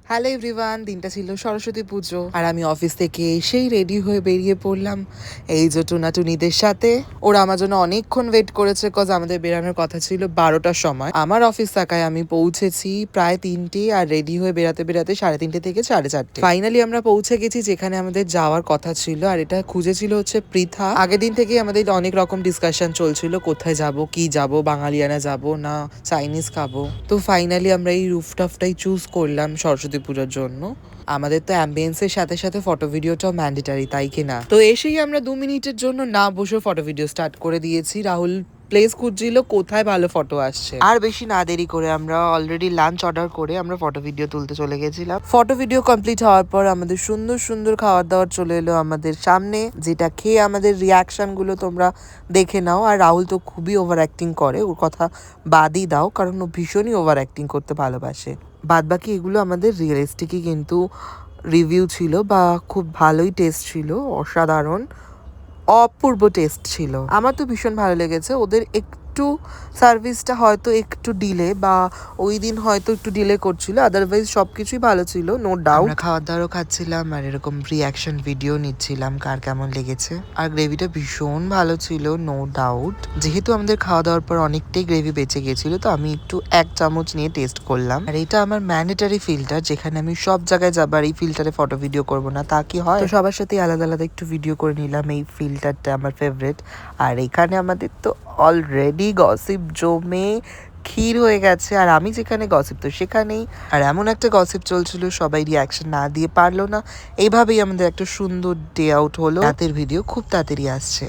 Hello everyone, দিনটা ছিল সরস্বতী পুজো আর আমি অফিস থেকে এসেই রেডি হয়ে বেরিয়ে পড়লাম এই যে টুনাটুনিদের সাথে। ওরা আমার জন্য অনেকক্ষণ ওয়েট করেছে, কজ আমাদের বেরানোর কথা ছিল 12টার সময়। আমার অফিস থাকায় আমি পৌঁছেছি প্রায় 3টে, আর রেডি হয়ে বেরাতে বেরাতে 3:30 থেকে 4:30। ফাইনালি আমরা পৌঁছে গেছি যেখানে আমাদের যাওয়ার কথা ছিল, আর এটা খুঁজেছিল হচ্ছে পৃথা। আগের দিন থেকে আমাদের অনেক রকম ডিসকাশন চলছিল, কোথায় যাব, কি যাব, বাঙালিয়ানা যাব না চাইনিজ খাবো। তো ফাইনালি আমরা এই রুফটপটাই চুজ করলাম সরস্বতী পুজোর জন্য। আমাদের তো অ্যাম্বিয়েন্সের সাথে সাথে ফটো ভিডিওটাও ম্যান্ডেটারি, তাই কি না? তো এসেই আমরা 2 মিনিটের জন্য না বসে ফটো ভিডিও স্টার্ট করে দিয়েছি। রাহুল প্লেস খুঁজছিল কোথায় ভালো ফটো আসছে। আর বেশি না দেরি করে আমরা অলরেডি লাঞ্চ অর্ডার করে আমরা ফটো ভিডিও তুলতে চলে গেছিলাম। ফটো ভিডিও কমপ্লিট হওয়ার পর আমাদের সুন্দর সুন্দর খাবার দাবার চলে এলো আমাদের সামনে, যেটা খেয়ে আমাদের রিয়াকশন গুলো তোমরা দেখে নাও। আর রাহুল তো খুবই ওভার অ্যাক্টিং করে, ওর কথা বাদই দাও, কারণ ও ভীষণই ওভার অ্যাক্টিং করতে ভালোবাসে। বাদ বাকি এগুলো আমাদের রিয়েলিস্টিকই কিন্তু রিভিউ ছিল, বা খুব ভালোই টেস্ট ছিল, অসাধারণ অপূর্ব টেস্ট ছিল। আমার তো ভীষণ ভালো লেগেছে। ওদের একটু সার্ভিসটা হয়তো একটু ডিলে, বা ওই দিন হয়তো একটু ডিলে করছিল, আদারওয়াইজ সবকিছুই ভালো ছিল, নো ডাউট। খাওয়ার দাওয়ারও খাচ্ছিলাম আর এরকম রিয়াকশন ভিডিও নিচ্ছিলাম কার কেমন লেগেছে। আর গ্রেভিটা ভীষণ ভালো ছিল, নো ডাউট। যেহেতু আমাদের খাওয়া দাওয়ার পর অনেকটাই গ্রেভি বেঁচে গেছিল, তো আমি একটু 1 চামচ নিয়ে টেস্ট করলাম। আর এটা আমার ম্যান্ডেটারি ফিল্টার, যেখানে আমি সব জায়গায় যাবার এই ফিল্টারে ফটো ভিডিও করব না তা কি হয়? তো সবার সাথে আলাদা আলাদা একটু ভিডিও করে নিলাম। এই ফিল্টারটা আমার ফেভারিট। আর এখানে আমাদের তো অলরেডি গসিপ জমে ক্ষীর হয়ে গেছে, আর আমি যেখানে গসিপ তো সেখানেই। আর এমন একটা গসিপ চলছিল, সবাই রিয়াকশন না দিয়ে পারলো না। এইভাবেই আমাদের একটা সুন্দর ডে আউট হলো। রাতের ভিডিও খুব তাড়াতাড়ি আসছে।